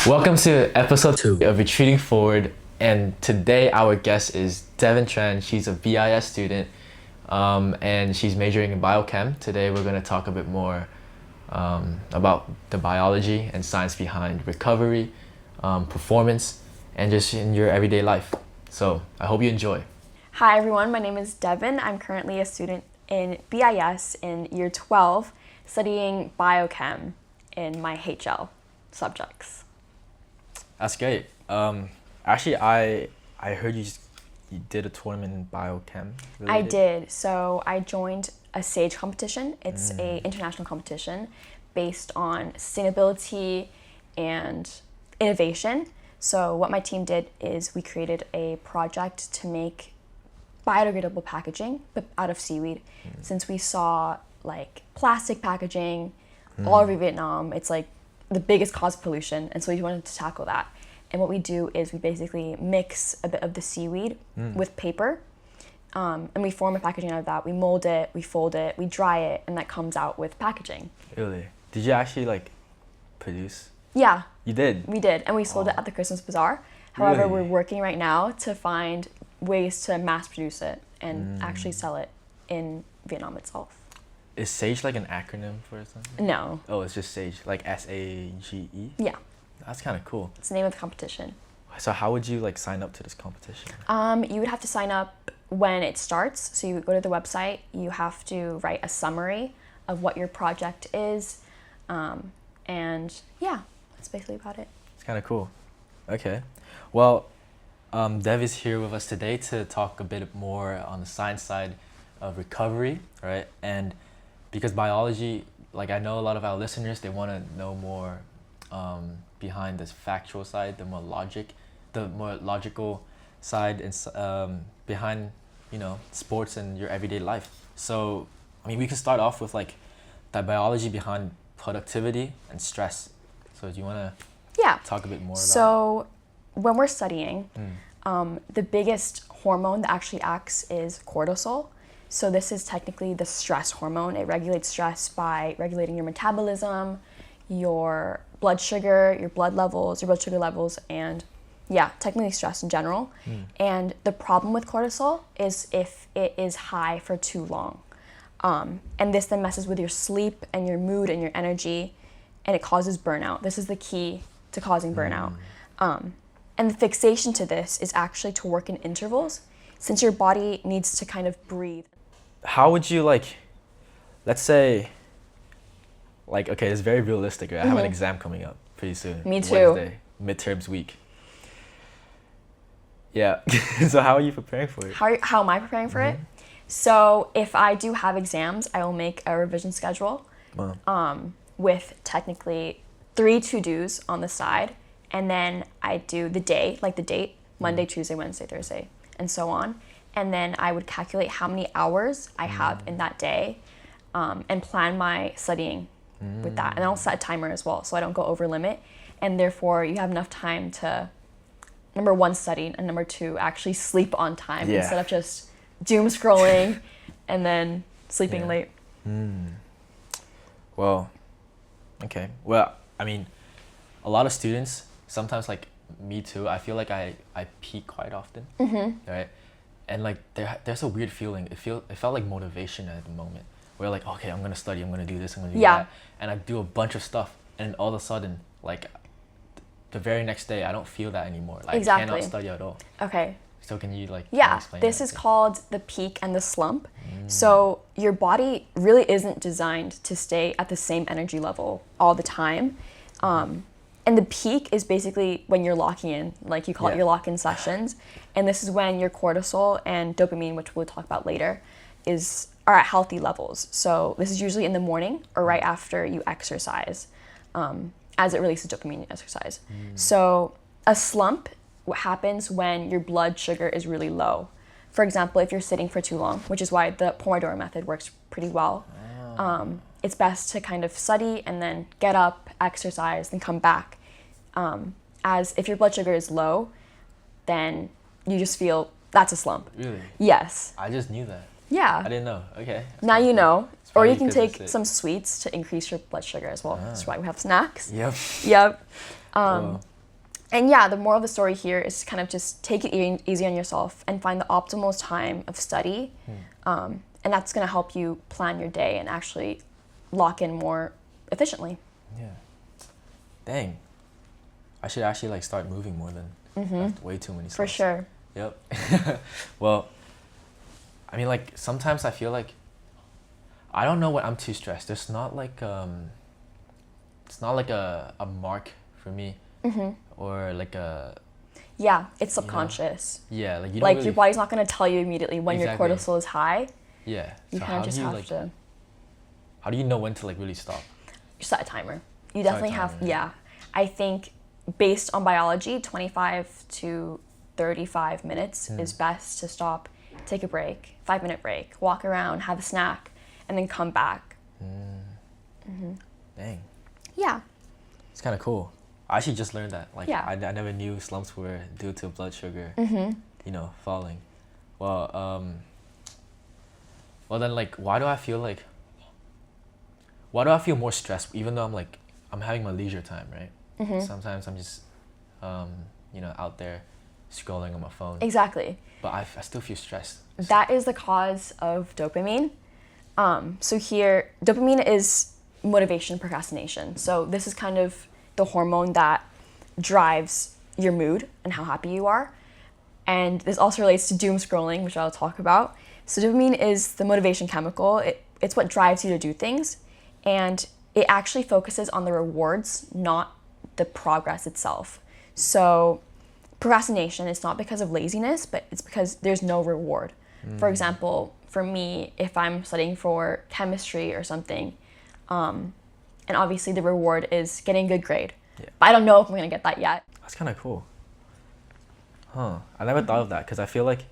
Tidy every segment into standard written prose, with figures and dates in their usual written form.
Welcome to episode 2 of Retreating Forward, and today our guest is Devon Tran. She's a BIS student, and she's majoring in biochem. Today we're going to talk a bit more about the biology and science behind recovery, performance, and just in your everyday life. So I hope you enjoy. Hi everyone, my name is Devon. I'm currently a student in BIS in year 12, studying biochem in my HL subjects. That's great. Actually, I heard you did a tournament in biochem. Related. I did. So I joined a SAGE competition. It's a international competition based on sustainability and innovation. So what my team did is we created a project to make biodegradable packaging, but out of seaweed. Since we saw like plastic packaging all over Vietnam, it's like the biggest cause of pollution, and so we wanted to tackle that. And what we do is we basically mix a bit of the seaweed with paper, and we form a packaging out of that. We mold it, we fold it, we dry it, and that comes out with packaging. Really? Did you actually like produce? Yeah. You did? We did, and we sold it at the Christmas Bazaar. However, Really? we're working right now to find ways to mass produce it and actually sell it in Vietnam itself. Is SAGE like an acronym for something? No. Oh, it's just SAGE, like SAGE? Yeah. That's kind of cool. It's the name of the competition. So how would you like sign up to this competition? You would have to sign up when it starts. So you go to the website, you have to write a summary of what your project is. And yeah, that's basically about it. It's kind of cool. Okay. Well, Dev is here with us today to talk a bit more on the science side of recovery, right? And because biology, like I know a lot of our listeners, they want to know more behind this factual side, the more logical side, and behind, sports and your everyday life. So, I mean, we can start off with like the biology behind productivity and stress. So do you want to talk a bit more about it? So when we're studying, the biggest hormone that actually acts is cortisol. So this is technically the stress hormone. It regulates stress by regulating your metabolism, your blood sugar, your blood sugar levels, and technically stress in general. And the problem with cortisol is if it is high for too long. And this then messes with your sleep and your mood and your energy, and it causes burnout. This is the key to causing burnout. And the fixation to this is actually to work in intervals, since your body needs to kind of breathe. How would you let's say, okay, it's very realistic, right? I have an exam coming up pretty soon. Me too. Wednesday, midterms week. Yeah. So how are you preparing for it? How am I preparing for it? So if I do have exams, I will make a revision schedule with technically 3 to-dos on the side. And then I do the date, Monday, Tuesday, Wednesday, Thursday, and so on. And then I would calculate how many hours I have in that day and plan my studying with that. And I'll set a timer as well, so I don't go over limit. And therefore, you have enough time to, number 1, study, and number 2, actually sleep on time instead of just doom scrolling and then sleeping late. Well, okay. Well, I mean, a lot of students, sometimes like me too, I feel like I peak quite often, right? And like there's a weird feeling. It felt like motivation at the moment. Where like, okay, I'm gonna study, I'm gonna do this, I'm gonna do that, and I do a bunch of stuff, and all of a sudden, like, the very next day, I don't feel that anymore. Like, I cannot study at all. Okay. So can you explain this that? is called the peak and the slump. So your body really isn't designed to stay at the same energy level all the time. And the peak is basically when you're locking in, like you call it your lock-in sessions. And this is when your cortisol and dopamine, which we'll talk about later, are at healthy levels. So this is usually in the morning or right after you exercise, as it releases dopamine in exercise. So a slump happens when your blood sugar is really low. For example, if you're sitting for too long, which is why the Pomodoro method works pretty well. It's best to kind of study and then get up, exercise, then come back. As if your blood sugar is low, then you just feel that's a slump. Really? Yes. I just knew that. Yeah. I didn't know. Okay. Now you know. Or you can take some sweets to increase your blood sugar as well. That's why we have snacks. Yep. Yep. And yeah, the moral of the story here is kind of just take it easy on yourself and find the optimal time of study. And that's going to help you plan your day and actually lock in more efficiently. Yeah. Dang. I should actually like start moving more than that's way too many For slumps. sure. Yep. Well, I mean, like sometimes I feel like I don't know when I'm too stressed. There's not like it's not like a mark for me or like a Yeah, it's subconscious. yeah, like you don't Like really, your body's not going to tell you immediately when Exactly. your cortisol is high. yeah. You So kind of just do you, have like, to how do you know when to like really stop? set a timer. You Set a definitely have, timer. yeah. I think based on biology, 25 to 35 minutes is best to stop, take a break, 5-minute break, walk around, have a snack, and then come back. Dang. Yeah. It's kind of cool. I actually just learned that. Like, Yeah. I never knew slumps were due to blood sugar, falling. Well, well then, like, why do I feel more stressed even though I'm having my leisure time, right? Sometimes I'm just, out there scrolling on my phone. Exactly. But I still feel stressed. That is the cause of dopamine. So here, dopamine is motivation procrastination. So this is kind of the hormone that drives your mood and how happy you are. And this also relates to doom scrolling, which I'll talk about. So dopamine is the motivation chemical. It's what drives you to do things. And it actually focuses on the rewards, not the progress itself. So procrastination is not because of laziness, but it's because there's no reward. For example, for me, if I'm studying for chemistry or something, and obviously the reward is getting a good grade. Yeah. But I don't know if I'm going to get that yet. That's kind of cool. Huh. I never thought of that because I feel like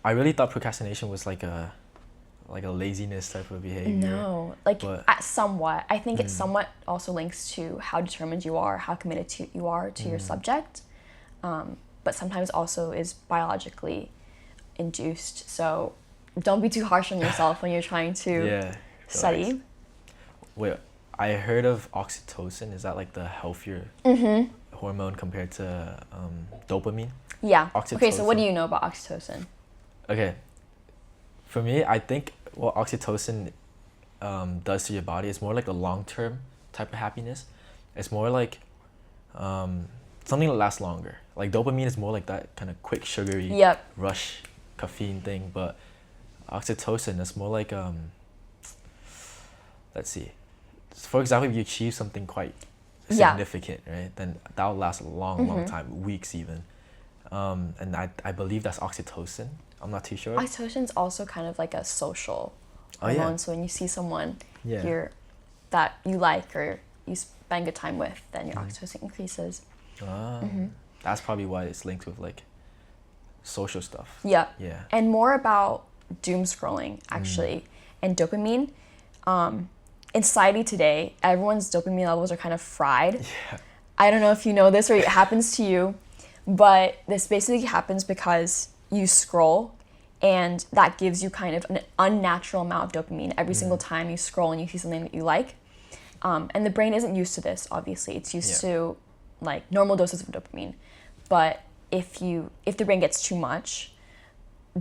I really thought procrastination was like a laziness type of behavior. No, like But- somewhat. I think it somewhat also links to how determined you are, how committed you are to your subject. But sometimes also is biologically induced. So don't be too harsh on yourself when you're trying to Yeah. study. Relax. Wait, I heard of oxytocin. Is that like the healthier hormone compared to dopamine? Yeah. Okay, so what Oxytocin. do you know about oxytocin? Okay. For me, I think what oxytocin does to your body is more like a long-term type of happiness. It's more like something that lasts longer. Like dopamine is more like that kind of quick, sugary Yep. rush caffeine thing, but oxytocin is more like let's see. For example, if you achieve something quite Yeah. significant, right, then that will last a long time, weeks even. And I believe that's oxytocin. I'm not too sure. Oxytocin is also kind of like a social Oh, yeah. hormone. So when you see someone Yeah. that you like or you spend good time with, then Mm-hmm. your oxytocin increases. That's probably why it's linked with like social stuff. Yeah. Yeah. And more about doom scrolling, actually, and dopamine. In society today, everyone's dopamine levels are kind of fried. Yeah. I don't know if you know this or it happens to you, but this basically happens because you scroll and that gives you kind of an unnatural amount of dopamine every single time you scroll and you see something that you like. And the brain isn't used to this, obviously. It's used to like normal doses of dopamine. But if the brain gets too much,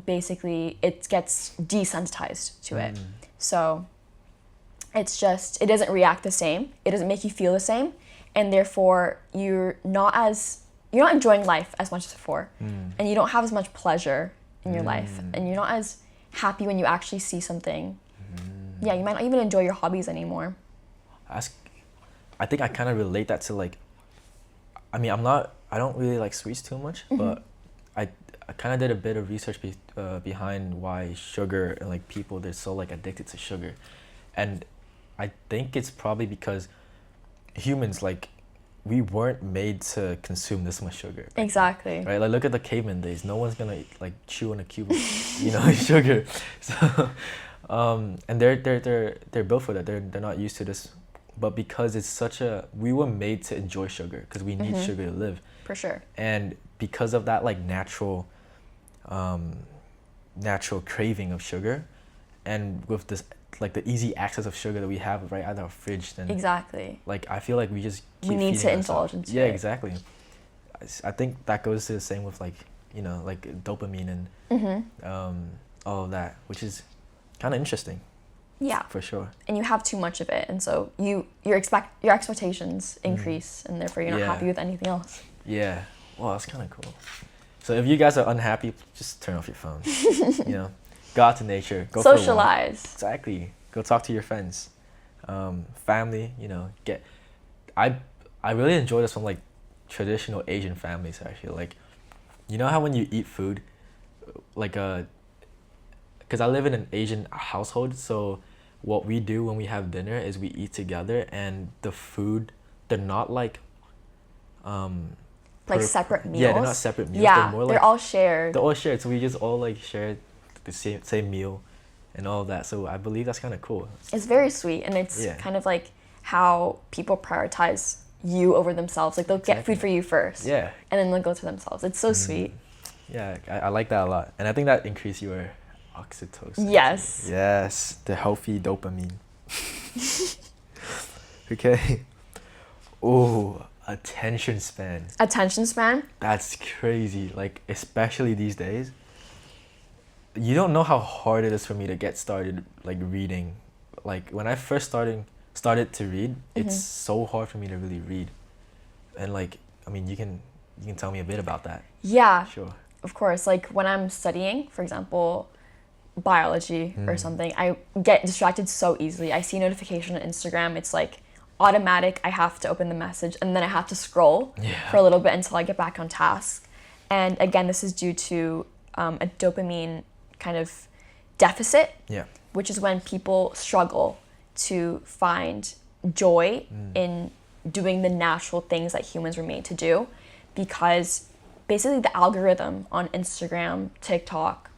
basically it gets desensitized to it. So it doesn't react the same. It doesn't make you feel the same. And therefore you're not enjoying life as much as before. And you don't have as much pleasure in your life. And you're not as happy when you actually see something. Yeah, you might not even enjoy your hobbies anymore. I think I kind of relate that to like, I mean, I don't really like sweets too much, but I kind of did a bit of research behind why sugar and like people, they're so like addicted to sugar. And I think it's probably because humans, like, we weren't made to consume this much sugar. Exactly. Right? Like, look at the caveman days. No one's gonna like chew on a cube of, sugar. So, and they're built for that. They're not used to this, but because it's we were made to enjoy sugar because we need sugar to live. For sure. And because of that, like natural craving of sugar, and with this like the easy access of sugar that we have right out of our fridge, then Exactly. like I feel like we just keep We need feeding to ourselves. indulge into Yeah, it. exactly. I think that goes to the same with like, like dopamine and all of that, which is kind of interesting. Yeah. For sure. And you have too much of it, and so your expectations increase, and therefore you're not happy with anything else. Yeah. Well, that's kind of cool. So if you guys are unhappy, just turn off your phones. Go out to nature. Go Socialize. For a walk. Exactly. Go talk to your friends, family. I really enjoy this from like traditional Asian families. Actually, like, how when you eat food, like because I live in an Asian household, so what we do when we have dinner is we eat together, and the food, they're not like like separate meals. Yeah, they're not separate meals. Yeah, they're more they're like all shared. They're all shared, so we just all like share the same meal, and all of that. So I believe that's kind of cool. It's very sweet, and it's kind of like how people prioritize you over themselves. Like they'll get food for you first. Yeah. And then they'll go to themselves. It's so sweet. Yeah, I like that a lot, and I think that increases your oxytocin. Yes. Yes, the healthy dopamine. Okay. Oh, attention span. Attention span? That's crazy. Like, especially these days. You don't know how hard it is for me to get started, like, reading. Like, when I first started to read, it's so hard for me to really read. And, like, I mean, you can tell me a bit about that. Yeah. Sure. Of course. Like, when I'm studying, for example, biology or something, I get distracted so easily. I see a notification on Instagram. It's, like, automatic. I have to open the message, and then I have to scroll for a little bit until I get back on task. And again, this is due to a dopamine kind of deficit, which is when people struggle to find joy in doing the natural things that humans were made to do, because basically the algorithm on Instagram, TikTok,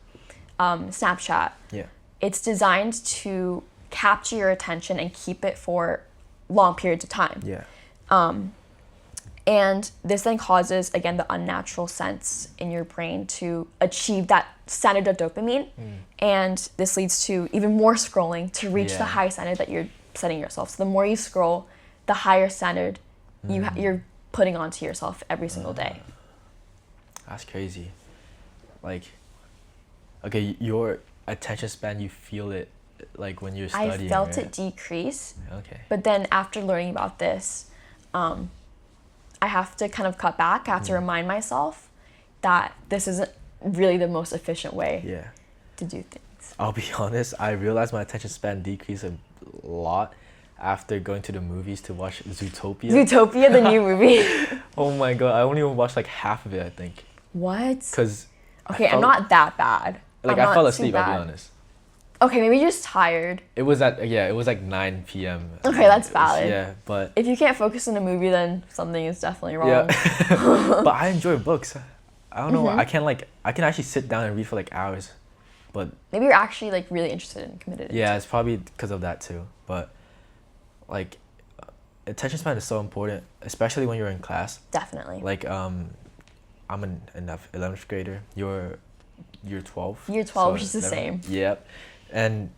Snapchat, it's designed to capture your attention and keep it for long periods of time. And this then causes, again, the unnatural sense in your brain to achieve that standard of dopamine. And this leads to even more scrolling to reach the high standard that you're setting yourself. So the more you scroll, the higher standard you're putting onto yourself every single day. That's crazy. Like, okay, your attention span, you feel it like when you're studying, I felt right? it decrease. Okay. But then after learning about this, I have to kind of cut back. I have to remind myself that this isn't really the most efficient way to do things. I'll be honest, I realized my attention span decreased a lot after going to the movies to watch Zootopia. Zootopia, the new movie. Oh my god, I only watched like half of it, I think. What? Because I'm not that bad. Like, I fell asleep, I'll be honest. Okay, maybe you're just tired. It was like 9 p.m. Okay, that's valid. Yeah, but if you can't focus on a movie, then something is definitely wrong. Yeah. But I enjoy books. I don't know. I can actually sit down and read for like hours. But maybe you're actually like really interested and committed. Yeah, it's probably because of that too. But like, attention span is so important, especially when you're in class. Definitely. Like, I'm an 11th grader. You're year 12. Year 12, which is the same. Yep. And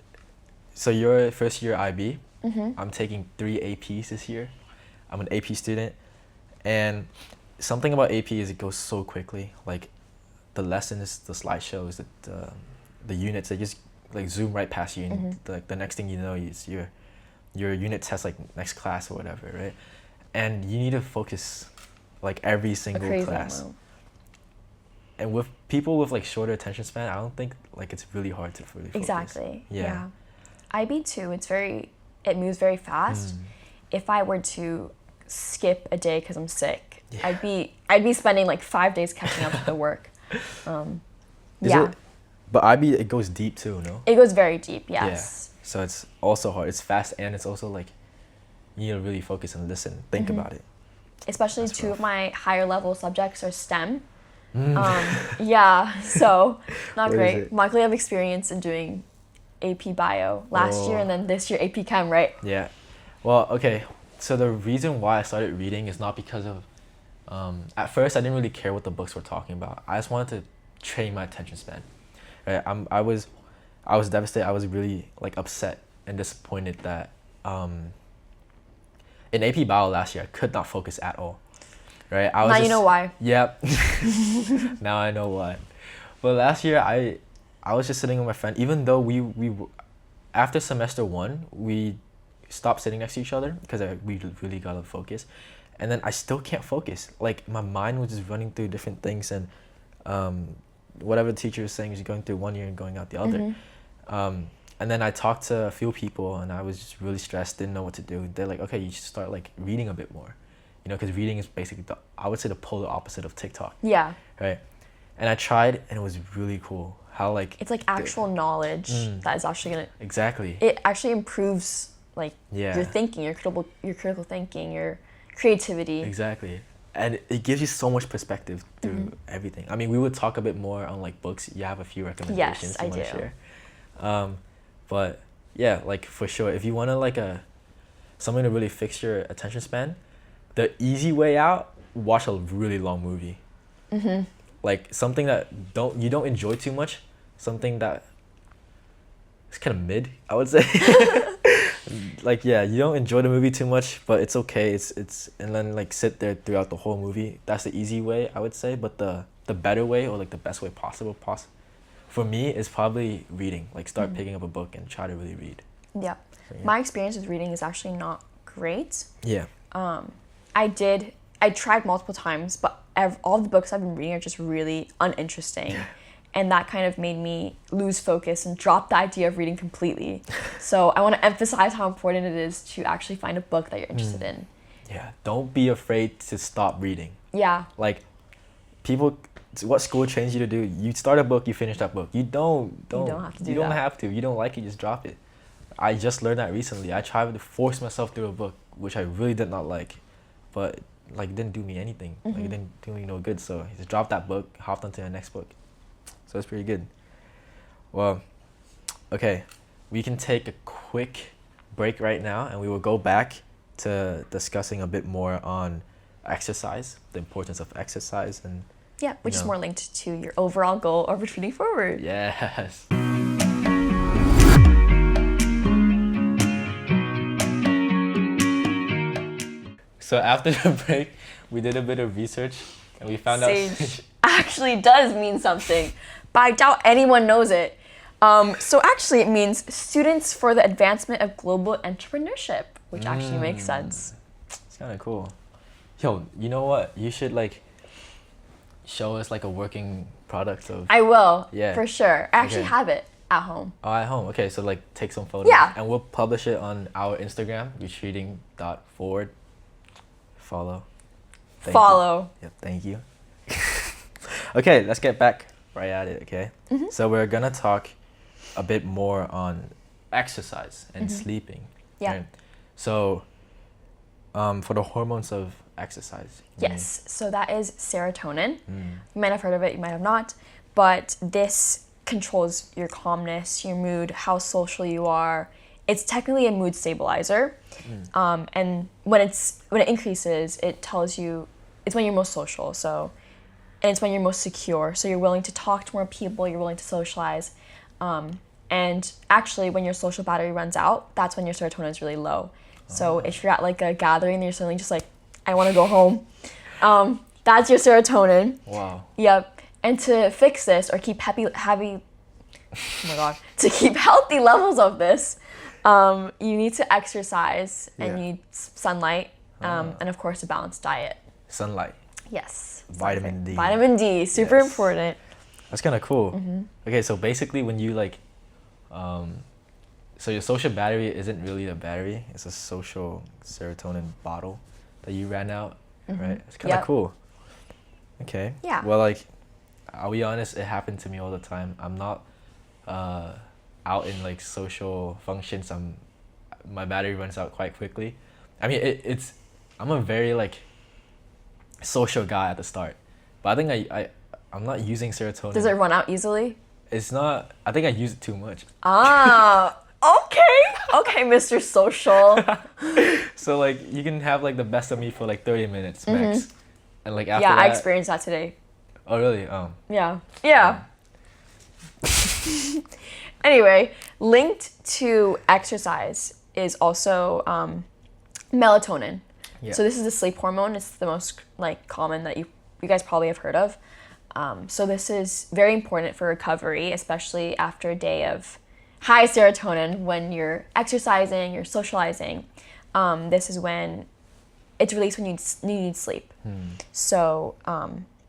so you're first year IB. I'm taking 3 APs this year. I'm an AP student. And something about AP is it goes so quickly. Like, the lessons, the slideshows, the units, they just like zoom right past you. And the next thing you know is your unit test, like next class or whatever, right? And you need to focus like every single class. Amount. And with people with like shorter attention span, I don't think like it's really hard to really focus. Exactly. Yeah. IB too. It moves very fast. If I were to skip a day because I'm sick, I'd be spending like 5 days catching up with the work. But IB, it goes deep too, no? It goes very deep. Yes. Yeah. So it's also hard. It's fast, and it's also like you need to really focus and listen, think about it. Especially that's two rough. Of my higher level subjects are STEM. So not great. Luckily, I have experience in doing AP Bio last year, and then this year AP Chem, right? Yeah. Well, okay. So the reason why I started reading is not because of. At first, I didn't really care what the books were talking about. I just wanted to train my attention span. Right. I was devastated. I was really like upset and disappointed that in AP Bio last year I could not focus at all. right? I was Now you just- know why. Yep. Now I know why. But last year I was just sitting with my friend. Even though after semester 1 we stopped sitting next to each other because we really gotta focus, and then I still can't focus. Like my mind was just running through different things, and whatever the teacher was saying is going through one ear and going out the other. And then I talked to a few people, and I was just really stressed, didn't know what to do. They're like, okay, you should start like reading a bit more, because reading is basically I would say the polar opposite of TikTok. Yeah. Right. And I tried, and it was really cool how like It's like actual knowledge that is actually gonna. exactly. It actually improves like Yeah. your thinking, your critical thinking, your creativity. Exactly. And it gives you so much perspective through everything. I mean, we would talk a bit more on like books. You have a few recommendations Yes, I you want to do. share. But yeah, like for sure, if you want to like something to really fix your attention span, the easy way out, watch a really long movie. Like something that you don't enjoy too much, something that is kind of mid, I would say. Like yeah, you don't enjoy the movie too much, but it's okay. It's and then like sit there throughout the whole movie. That's the easy way, I would say. But the better way, or like the best way possible for me, is probably reading. Like start picking up a book and try to really read. Yeah. So, yeah. My experience with reading is actually not great. Yeah. I tried multiple times, but all the books I've been reading are just really uninteresting. And that kind of made me lose focus and drop the idea of reading completely. So I want to emphasize how important it is to actually find a book that you're interested in. Yeah. Don't be afraid to stop reading. Yeah. Like people, what school trains you to do, you start a book, you finish that book. You don't have to do you don't that. have to. You don't like it, just drop it. I just learned that recently. I tried to force myself through a book which I really did not like, but like it didn't do me anything. Like it didn't do me no good. So I just dropped that book, hopped onto the next book. So it's pretty good. Well, okay, we can take a quick break right now, and we will go back to discussing a bit more on exercise, the importance of exercise, and Yeah, which is know. more linked to your overall goal of retreating forward. yes. So after the break, we did a bit of research, and we found out. Sage actually does mean something, but I doubt anyone knows it. So actually it means Students for the Advancement of Global Entrepreneurship, which actually makes sense. It's kind of cool. Yo, you know what? You should like show us like a working product of. I will, Yeah. for sure. I actually Okay. have it at home. Oh, at home. Okay, so like take some photos. Yeah. And we'll publish it on our Instagram, retreating.forward. Follow. Thank you. Follow. Yep, thank you. Okay, let's get back right at it, okay? So we're gonna talk a bit more on exercise and sleeping. Yeah. Right? So for the hormones of exercise. Yes, so that is serotonin. You might have heard of it, you might have not, but this controls your calmness, your mood, how social you are. It's technically a mood stabilizer, and when it increases, it tells you it's when you're most social. So, and it's when you're most secure. So you're willing to talk to more people, you're willing to socialize, and actually, when your social battery runs out, that's when your serotonin is really low. So if you're at like a gathering, and you're suddenly just like, I want to go home. That's your serotonin. Wow. Yep. And to fix this or keep oh my god, to keep healthy levels of this, you need to exercise and Yeah. you need sunlight, and of course a balanced diet. Sunlight. Yes. Vitamin D. Vitamin D, super Yes. important. That's kind of cool. Okay, so basically when you like, so your social battery isn't really a battery, it's a social serotonin bottle that you ran out, right? It's kind of Yep. cool. Okay. Yeah. Well, like, I'll be honest, it happened to me all the time. I'm not out in like social functions. My battery runs out quite quickly. I mean, I'm a very like social guy at the start, but I think I'm not using serotonin. Does it run out easily? It's not. I think I use it too much. Ah, okay, Mr. Social. So like you can have like the best of me for like 30 minutes max, and like after Yeah, that. I experienced that today. Oh really? Yeah. Anyway, linked to exercise is also melatonin. Yeah. So this is the sleep hormone. It's the most like common that you guys probably have heard of. So this is very important for recovery, especially after a day of high serotonin when you're exercising, you're socializing. This is when it's released when you need sleep. So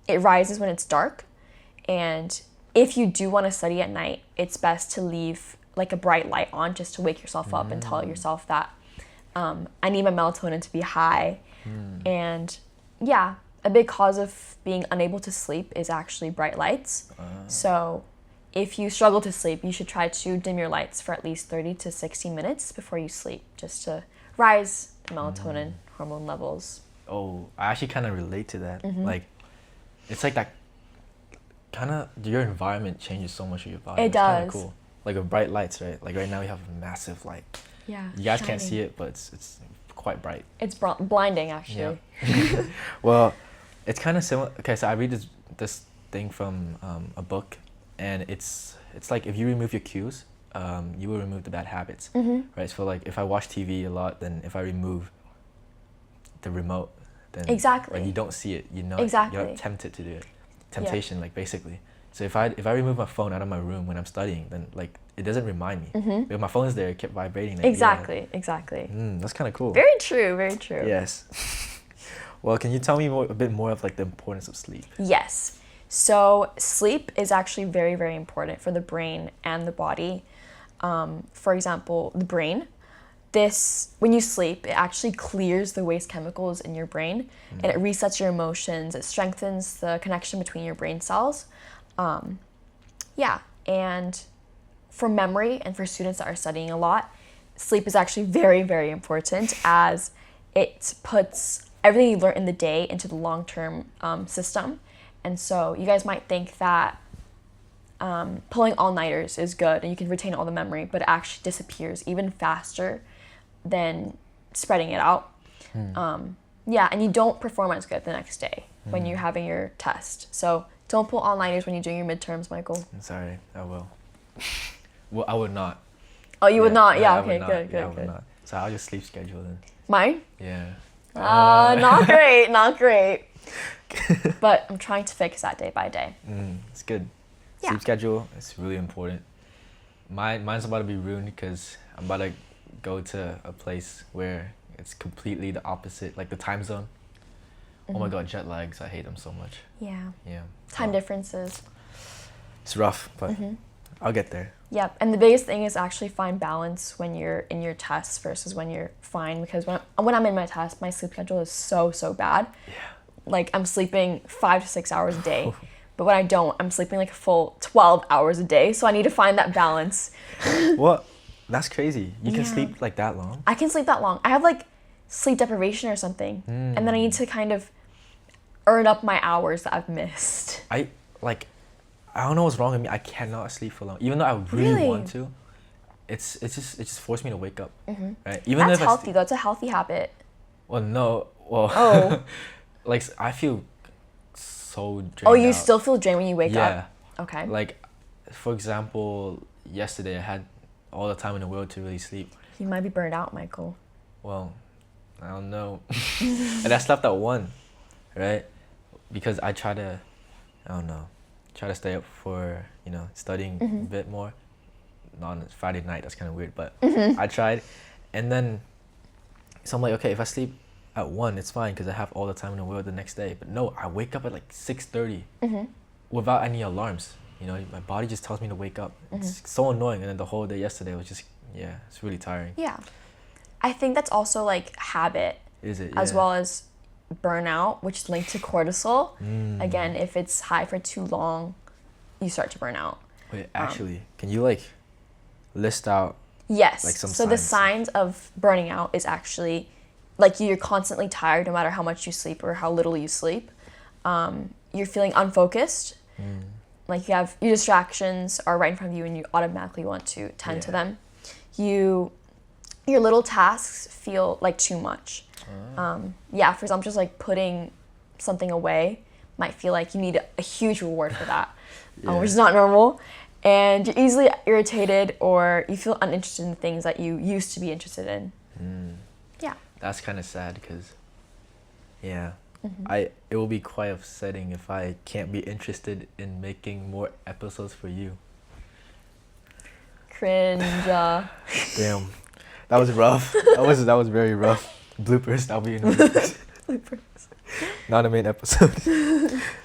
it rises when it's dark. And if you do want to study at night, it's best to leave like a bright light on just to wake yourself up and tell yourself that I need my melatonin to be high. And yeah, a big cause of being unable to sleep is actually bright lights. So if you struggle to sleep, you should try to dim your lights for at least 30 to 60 minutes before you sleep, just to rise the melatonin hormone levels. Oh, I actually kind of relate to that. Like, it's like that kind of, your environment changes so much of your body. It It's kind does. of cool. Like with bright lights, right? Like right now we have a massive light. Yeah. You guys can't shining. see it, but it's quite bright. It's blinding, actually. Yeah. Well, it's kind of similar. Okay, so I read this thing from a book, and it's like if you remove your cues, you will remove the bad habits, right? So like if I watch TV a lot, then if I remove the remote, then Exactly. like you don't see it. You know, Exactly. you're tempted to do it. Temptation, like basically. So if I remove my phone out of my room when I'm studying, then like it doesn't remind me. If my phone is there, it kept vibrating. Like, Exactly. Exactly. That's kind of cool. Very true. Very true. Yes. Well, can you tell me a bit more of like the importance of sleep? Yes. So sleep is actually very, very important for the brain and the body. For example, the brain. When you sleep, it actually clears the waste chemicals in your brain and it resets your emotions. It strengthens the connection between your brain cells. And for memory and for students that are studying a lot, sleep is actually very, very important as it puts everything you learn in the day into the long-term system. And so you guys might think that pulling all-nighters is good and you can retain all the memory, but it actually disappears even faster than spreading it out. And you don't perform as good the next day when you're having your test. So don't pull all-nighters when you're doing your midterms, Michael. I'm sorry, I will. Well, I would not. Oh, you would not? Yeah, I okay, would not. good, Yeah, I good, would good. not. So how's your sleep schedule then? Mine? Yeah. Not great, not great. But I'm trying to fix that day by day. It's good. Yeah. Sleep schedule is really important. Mine's about to be ruined because I'm about to go to a place where it's completely the opposite, like the time zone. Oh my god, jet lags, I hate them so much. Yeah. Yeah. Time Well, differences. It's rough, but I'll get there. Yep. And the biggest thing is actually find balance when you're in your tests versus when you're fine. Because when I'm in my test, my sleep schedule is so bad. Yeah. Like I'm sleeping 5 to 6 hours a day. But when I don't, I'm sleeping like a full 12 hours a day. So I need to find that balance. What? That's crazy. You can Yeah. sleep like that long? I can sleep that long. I have like sleep deprivation or something. And then I need to kind of earn up my hours that I've missed. I don't know what's wrong with me. I cannot sleep for long, even though I really, Really? want to. It just forced me to wake up. Right? Even That's if healthy though. It's a healthy habit. Well, no. Well. Oh. Like I feel so drained Oh, you out. still feel drained when you wake Yeah. up? Okay. Like, for example, yesterday I had all the time in the world to really sleep. You might be burned out, Michael. Well, I don't know. And I slept at 1, right? Because I try to stay up for, studying a bit more. Not on Friday night, that's kind of weird, but I tried. And then, so I'm like, okay, if I sleep at 1, it's fine because I have all the time in the world the next day. But no, I wake up at like 6:30 without any alarms. My body just tells me to wake up. It's so annoying. And then the whole day yesterday was just, it's really tiring. Yeah. I think that's also like habit Is it? as Yeah. well as burnout, which is linked to cortisol. Again, if it's high for too long, you start to burn out. Wait, actually, can you like list out? Yes. Like some so the signs. signs of burning out is actually like you're constantly tired no matter how much you sleep or how little you sleep. You're feeling unfocused. Like your distractions are right in front of you and you automatically want to tend to them. Your little tasks feel like too much. For example, just like putting something away might feel like you need a huge reward for that, which is not normal. And you're easily irritated or you feel uninterested in things that you used to be interested in. Yeah. That's kind of sad because Yeah. Mm-hmm. It will be quite upsetting if I can't be interested in making more episodes for you. Cringe. Damn. That was rough. That was very rough. Bloopers, that'll be in the bloopers. Not a main episode.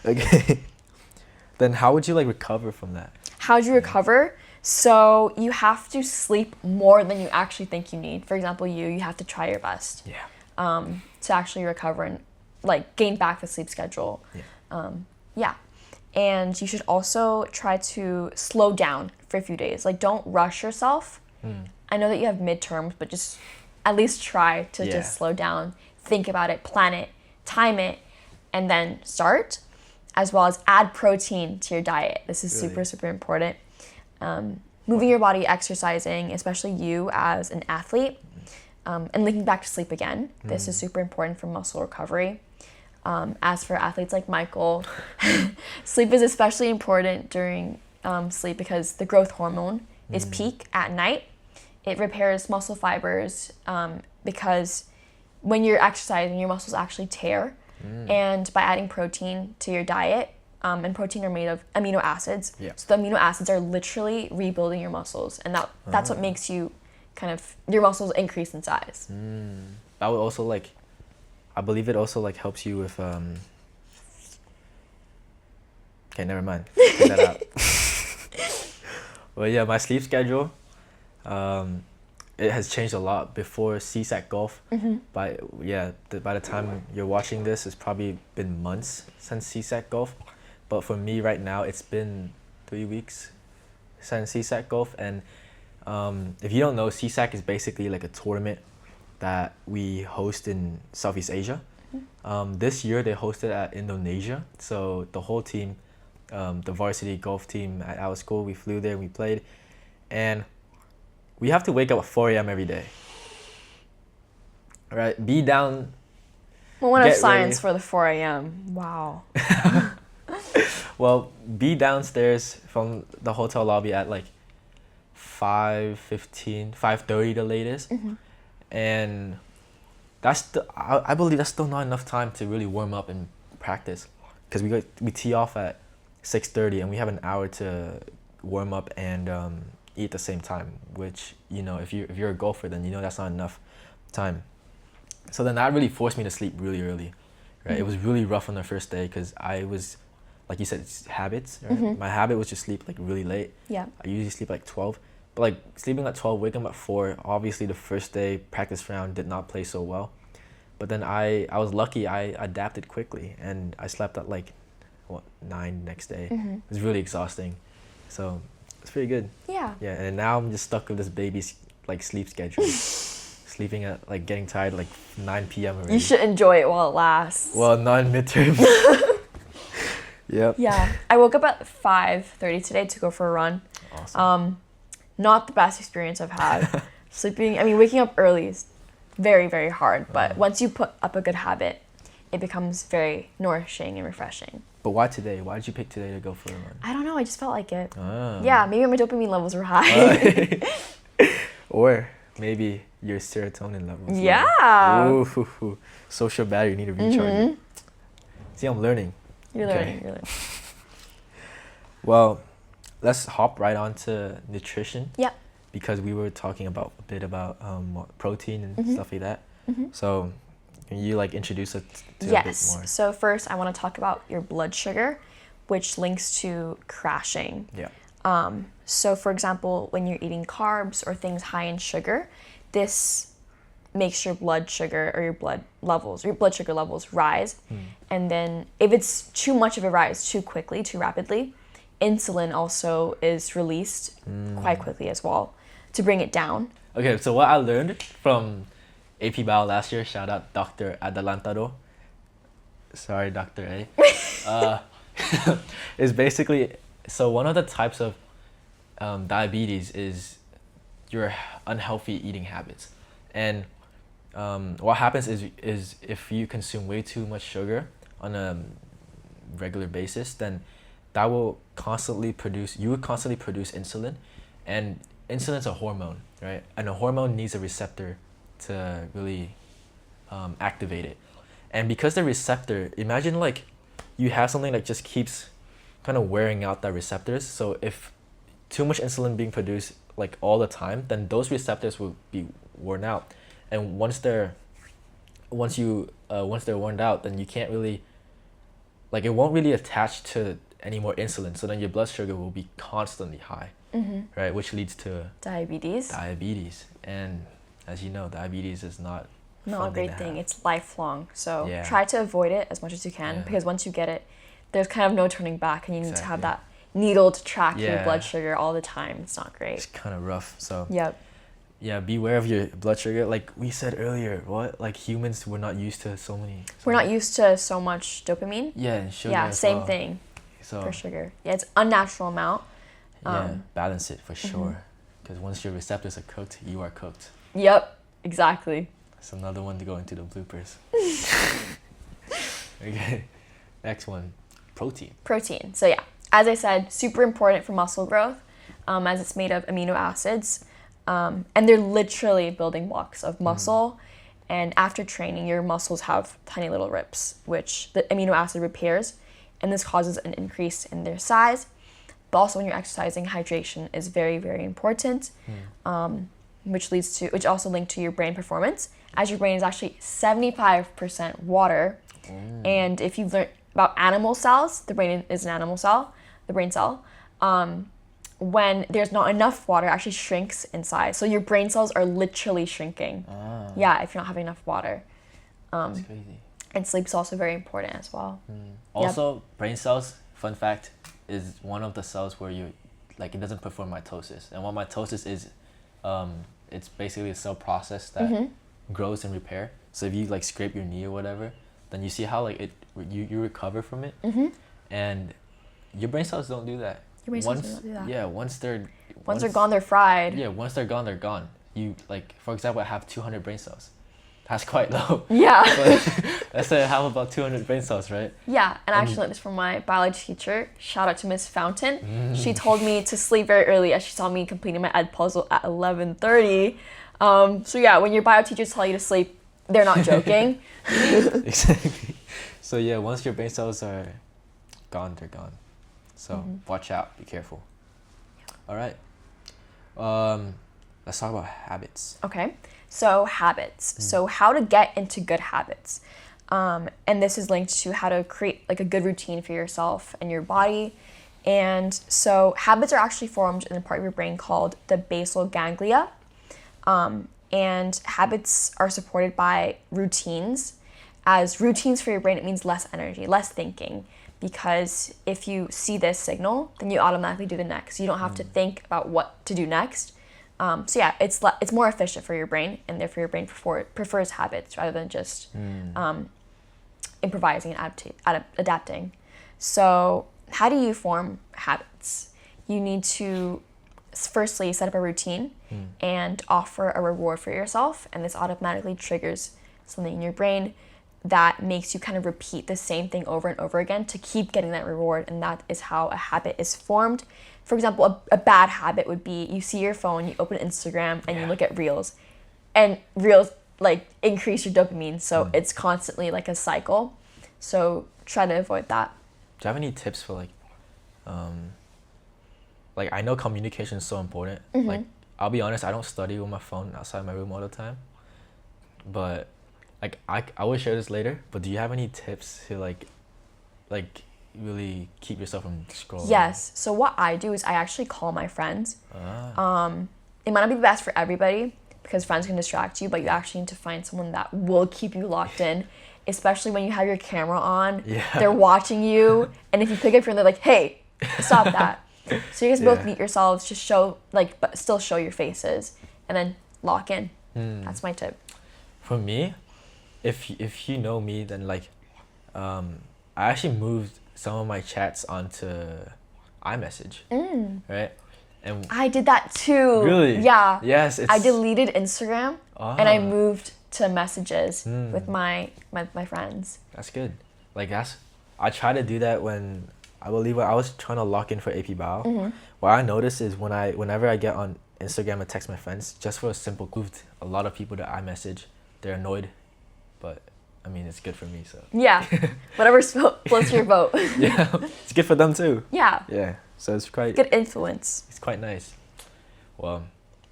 Okay. Then how would you like recover from that? How do you recover? So you have to sleep more than you actually think you need. For example, you have to try your best Yeah. to actually recover and like gain back the sleep schedule. Yeah. Yeah. And you should also try to slow down for a few days. Like, don't rush yourself. I know that you have midterms, but just at least try to Yeah. just slow down, think about it, plan it, time it, and then start, as well as add protein to your diet. This is Really? super, super important. Moving your body, exercising, especially you as an athlete, and linking back to sleep again. This is super important for muscle recovery. As for athletes like Michael, sleep is especially important during sleep because the growth hormone is peak at night. It repairs muscle fibers because when you're exercising, your muscles actually tear. And by adding protein to your diet, and protein are made of amino acids. Yeah. So the amino acids are literally rebuilding your muscles. And that's what makes you your muscles increase in size. That would also like, I believe it also like helps you with okay, never mind. Take that out. Well, yeah, my sleep schedule, it has changed a lot. Before CSAC golf, by the time you're watching this, it's probably been months since CSAC golf. But for me right now, it's been 3 weeks since CSAC golf. And if you don't know, CSAC is basically like a tournament that we host in Southeast Asia. This year they hosted at Indonesia. So the whole team, the varsity golf team at our school, we flew there and we played. And we have to wake up at 4 a.m. every day. All right, be down. Moment of Get silence ready. for the 4 a.m. Wow. Well, be downstairs from the hotel lobby at like 5:15, 5:30 the latest. And I believe that's still not enough time to really warm up and practice, because we tee off at 6:30 and we have an hour to warm up and eat at the same time, which, you know, if you're a golfer, then you know that's not enough time. So then that really forced me to sleep really early, right? It was really rough on the first day because I was, like you said, it's habits, right? My habit was to sleep like really late. Yeah. I usually sleep like 12, but like sleeping at 12, waking up at 4, obviously the first day practice round did not play so well. But then I was lucky, I adapted quickly and I slept at like 9 next day. It was really exhausting. So it's pretty good. Yeah. Yeah, and now I'm just stuck with this baby's like sleep schedule. Sleeping at like getting tired like 9 p.m. already. You should enjoy it while it lasts. Well, not in midterms. Yep. Yeah. I woke up at 5:30 today to go for a run. Awesome. Not the best experience I've had. Waking up early is very, very hard. But once you put up a good habit, it becomes very nourishing and refreshing. But why today? Why did you pick today to go for a run? I don't know. I just felt like it. Ah. Yeah, maybe my dopamine levels were high. Or maybe your serotonin levels. Yeah. Ooh, social battery, you need to recharge it. See, I'm learning. You're Okay. learning. Well, let's hop right on to nutrition. Yep. Because we were talking a bit about protein and stuff like that. So can you like introduce us to a bit Yes. more? So first, I want to talk about your blood sugar, which links to crashing. Yeah. So for example, when you're eating carbs or things high in sugar, this makes your blood sugar or your blood sugar levels rise. And then if it's too much of a rise too quickly, too rapidly, insulin also is released quite quickly as well to bring it down. Okay, so what I learned from AP Bio last year, shout out Dr. Adelantado. Sorry, Dr. A. Is basically, so one of the types of diabetes is your unhealthy eating habits. And what happens is if you consume way too much sugar on a regular basis, then that will constantly produce insulin, and insulin's a hormone, right? And a hormone needs a receptor to really activate it. And because the receptor, imagine like you have something that just keeps kind of wearing out the receptors. So if too much insulin being produced like all the time, then those receptors will be worn out. And once they're worn out, then you can't really, like, it won't really attach to any more insulin. So then your blood sugar will be constantly high, right? Which leads to Diabetes. And as you know, diabetes is not a Not a fun great to thing. have. It's lifelong. So Yeah. try to avoid it as much as you can, Yeah. because once you get it, there's kind of no turning back, and you need to have Exactly. that needle to track your Yeah. blood sugar all the time. It's not It's great. kind of rough. So Yep. yeah, beware of your blood sugar. Like we said earlier, like humans, we're not used to so many. We're not used to so much dopamine. Yeah, and sugar. Yeah, as same well. thing So for sugar. Yeah, it's unnatural amount. yeah, balance it for sure. Because once your receptors are cooked, you are cooked. Yep, exactly. That's another one to go into the bloopers. Okay, next one, protein. Protein. So yeah, as I said, super important for muscle growth, as it's made of amino acids, and they're literally building blocks of muscle. And after training, your muscles have tiny little rips, which the amino acid repairs, and this causes an increase in their size. But also, when you're exercising, hydration is very, very important, which also linked to your brain performance, as your brain is actually 75% water. And if you've learned about animal cells, the brain is an animal cell, the brain cell. When there's not enough water, it actually shrinks in size. So your brain cells are literally shrinking. Yeah, if you're not having enough water. That's crazy. And sleep's also very important as well. Also, brain cells, fun fact, is one of the cells where you, like, it doesn't perform mitosis. And what mitosis is, it's basically a cell process that grows and repair. So if you like scrape your knee or whatever, then you see how like you recover from it. And your brain cells don't do that. Your brain cells don't do that. Yeah, once they're gone, they're fried. Yeah, once they're gone, they're gone. You, like, for example, I have 200 brain cells. That's quite low. Yeah. But let's say I have about 200 brain cells, right? Yeah, and I actually learned this from my biology teacher. Shout out to Miss Fountain. She told me to sleep very early as she saw me completing my ed puzzle at 11:30. So yeah, when your bio teachers tell you to sleep, they're not joking. Exactly. So yeah, once your brain cells are gone, they're gone. So watch out, be careful. All right. Let's talk about habits. Okay, so habits. So how to get into good habits. And this is linked to how to create like a good routine for yourself and your body. And so habits are actually formed in a part of your brain called the basal ganglia. And habits are supported by routines. As routines for your brain, it means less energy, less thinking. Because if you see this signal, then you automatically do the next. You don't have to think about what to do next. So yeah, it's more efficient for your brain, and therefore your brain prefers habits rather than just improvising and adapting. So how do you form habits? You need to firstly set up a routine and offer a reward for yourself, and this automatically triggers something in your brain that makes you kind of repeat the same thing over and over again to keep getting that reward, and that is how a habit is formed. For example, a bad habit would be you see your phone, you open Instagram, and you look at Reels, and Reels like increase your dopamine, so it's constantly like a cycle. So try to avoid that. Do you have any tips for like I know communication is so important. Like, I'll be honest, I don't study with my phone outside my room all the time. But like I will share this later. But do you have any tips to like really keep yourself from scrolling? Yes. So what I do is I actually call my friends. It might not be the best for everybody because friends can distract you, but you actually need to find someone that will keep you locked in, especially when you have your camera on. Yeah. They're watching you, and if you pick up your phone, they're like, "Hey, stop that." So you guys both meet yourselves, just show but still show your faces, and then lock in. That's my tip. For me, if you know me, then like, I actually moved some of my chats onto iMessage, right? And I did that too. Really? Yeah. Yes. I deleted Instagram and I moved to messages with my friends. That's good. Like I try to do that when I was trying to lock in for AP Bio. What I noticed is whenever I get on Instagram and text my friends, just for a simple moved a lot of people to iMessage. They're annoyed, but I mean, it's good for me, so. Yeah, whatever floats your boat. Yeah, it's good for them too. Yeah, Yeah, so it's quite good influence. it's quite nice. Well,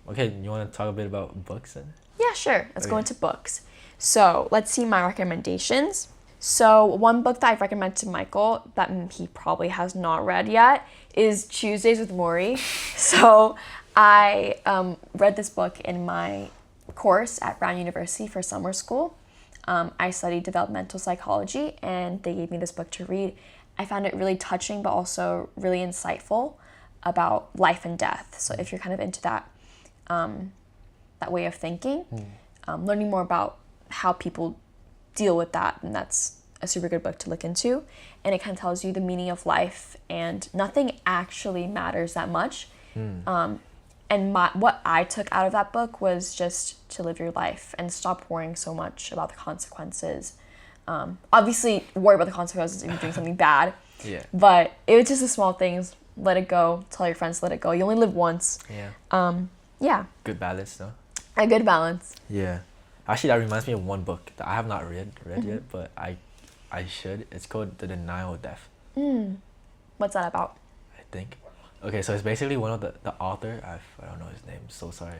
okay, you want to talk a bit about books then? Yeah, sure. Let's go Okay. into books. So let's see my recommendations. So one book that I recommend to Michael that he probably has not read yet is Tuesdays with Maury. So I read this book in my course at Brown University for summer school. I studied developmental psychology, and they gave me this book to read. I found it really touching, but also really insightful about life and death. So if you're kind of into that way of thinking, learning more about how people deal with that, and that's a super good book to look into. And it kind of tells you the meaning of life, and nothing actually matters that much. And what I took out of that book was just to live your life and stop worrying so much about the consequences. Obviously, worry about the consequences if you're doing something bad. Yeah. But it was just the small things. Let it go. Tell your friends to let it go. You only live once. Yeah. Yeah, Good balance, though. a good balance. Yeah. Actually, that reminds me of one book that I have not read yet, but I should. It's called The Denial of Death, What's that about? I think. Okay, so it's basically one of the author, I don't know his name, so sorry.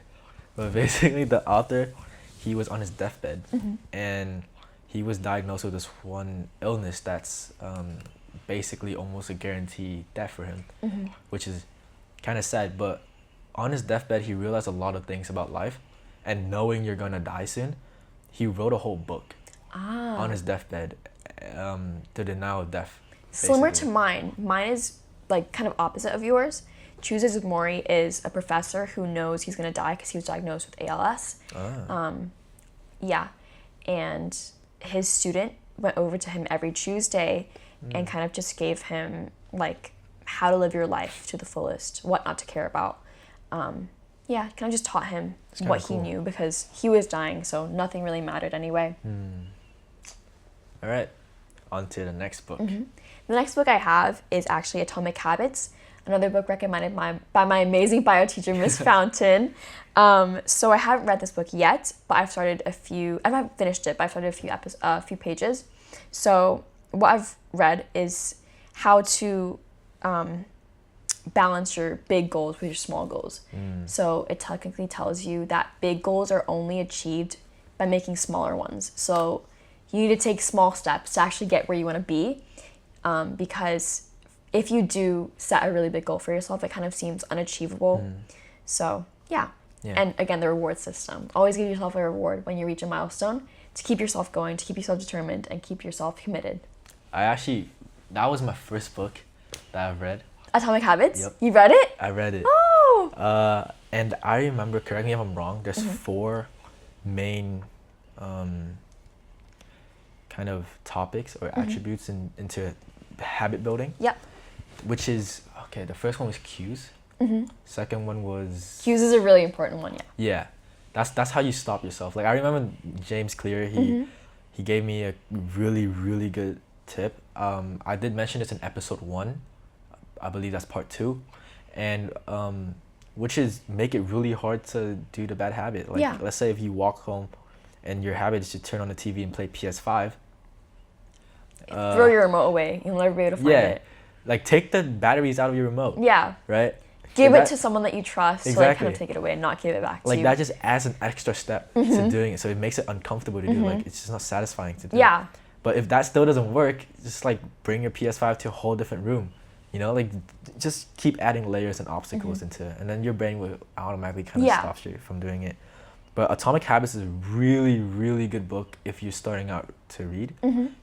But basically the author, he was on his deathbed, and he was diagnosed with this one illness that's basically almost a guaranteed death for him, which is kind of sad. But on his deathbed, he realized a lot of things about life, and knowing you're gonna die soon, he wrote a whole book on his deathbed, The Denial of Death. Similar to basically. mine. Mine is like kind of opposite of yours. Tuesdays with Maury is a professor who knows he's going to die because he was diagnosed with ALS. Yeah. And his student went over to him every Tuesday and kind of just gave him like how to live your life to the fullest, what not to care about. Yeah, kind of just taught him kinda what cool. he knew because he was dying, so nothing really mattered anyway. All right, on to the next book. The next book I have is actually Atomic Habits, another book recommended by my amazing bio teacher, Miss Fountain. So I haven't read this book yet, but I haven't finished it, but I've started a few pages. So what I've read is how to balance your big goals with your small goals. So it technically tells you that big goals are only achieved by making smaller ones. So you need to take small steps to actually get where you want to be, because if you do set a really big goal for yourself, it kind of seems unachievable. So yeah. And again, the reward system. Always give yourself a reward when you reach a milestone to keep yourself going, to keep yourself determined, and keep yourself committed. That was my first book that I've read. Atomic Habits? Yep. You read it? I read it. Oh! And I remember, correct me if I'm wrong, there's 4 main kind of topics or attributes into habit building. Yep. Which is, okay, the first one was cues. Second one was... Cues is a really important one, yeah. Yeah. That's how you stop yourself. Like, I remember James Clear, he gave me a really, really good tip. I did mention this in episode 1. I believe that's part 2. And which is make it really hard to do the bad habit. Like, let's say if you walk home and your habit is to turn on the TV and play PS5. Throw your remote away. You'll never be able to find it. Like, take the batteries out of your remote. Yeah. Right? Give Like it to someone that you trust to like Exactly. kind of take it away and not give it back to like you. that just adds an extra step to doing it, so it makes it uncomfortable to do. Like, it's just not satisfying to do. Yeah. But if that still doesn't work, just like bring your PS5 to a whole different room. You know, like just keep adding layers and obstacles into it, and then your brain will automatically kind of stop you from doing it. But Atomic Habits is a really, really good book if you're starting out to read,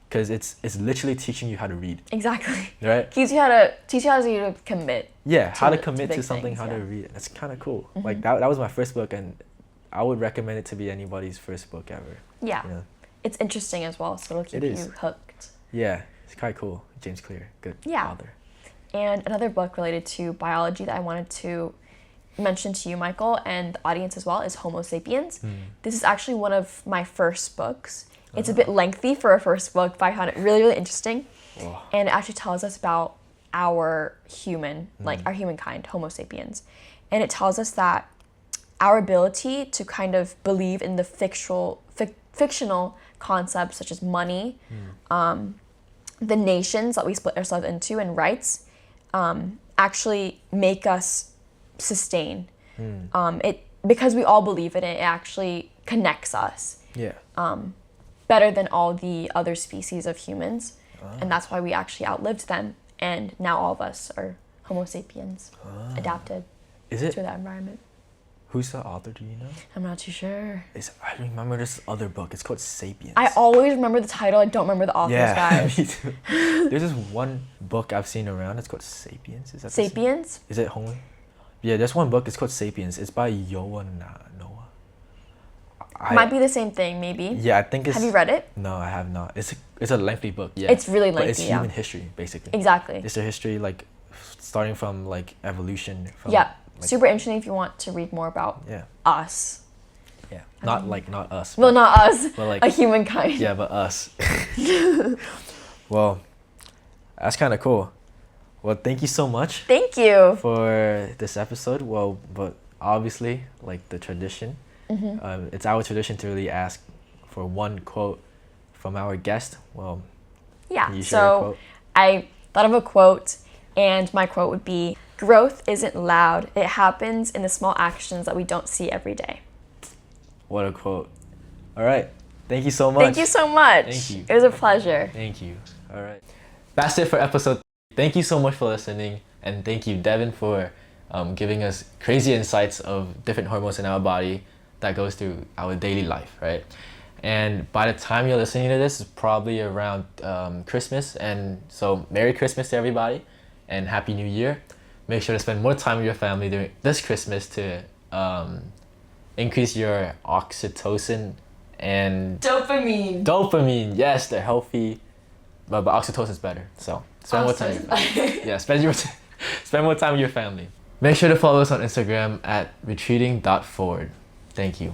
because it's literally teaching you how to read. Exactly. Right? Teach you how to commit. Yeah, how to to commit to big something, things, how to yeah. read it. That's kind of cool. Like that was my first book, and I would recommend it to be anybody's first book ever. Yeah. You know? It's interesting as well, so it'll keep It is. you hooked. Yeah, it's quite cool. James Clear, good author. And another book related to biology that I wanted to mention to you, Michael, and the audience as well, is Homo Sapiens. This is actually one of my first books. It's a bit lengthy for a first book, but I found it really, really interesting. Wow. And it actually tells us about our humankind, Homo Sapiens. And it tells us that our ability to kind of believe in the fictional fictional concepts such as money, the nations that we split ourselves into, and rights actually make us sustain. It because we all believe in it, it actually connects us. Yeah. Better than all the other species of humans, and that's why we actually outlived them. And now all of us are Homo sapiens, adapted Is it? to that environment. Who's the author? Do you know? I'm not too sure. I remember this other book. It's called *Sapiens*. I always remember the title. I don't remember the authors, guys. Me too. There's this one book I've seen around. It's called *Sapiens*. Is that the same? Sapiens? Is it Hong? Yeah, there's one book. It's called *Sapiens*. It's by Noah. Might be the same thing, maybe. Yeah, I think it's. Have you read it? No, I have not. It's a lengthy book. Yeah. It's really lengthy. But it's human history, basically. Exactly. It's a history like starting from like evolution. From, Yeah. like, Super interesting if you want to read more about us. Yeah. Not us. Well, not us. But like a humankind. Yeah, but us. Well, that's kind of cool. Well, thank you so much Thank you. for this episode. Well, but obviously, like the tradition, it's our tradition to really ask for one quote from our guest. Well, Yeah. can you share a quote? I thought of a quote, and my quote would be, "Growth isn't loud. It happens in the small actions that we don't see every day." What a quote. All right. Thank you so much. Thank you so much. Thank you. It was a pleasure. Thank you. All right. That's it for episode 3. Thank you so much for listening. And thank you, Devon, for giving us crazy insights of different hormones in our body that goes through our daily life, right? And by the time you're listening to this, it's probably around Christmas. And so Merry Christmas to everybody and Happy New Year. Make sure to spend more time with your family during this Christmas to increase your oxytocin and dopamine. Yes, they're healthy, but oxytocin is better. So spend more time with your family. Yeah, spend more time with your family. Make sure to follow us on Instagram at retreating.forward. Thank you.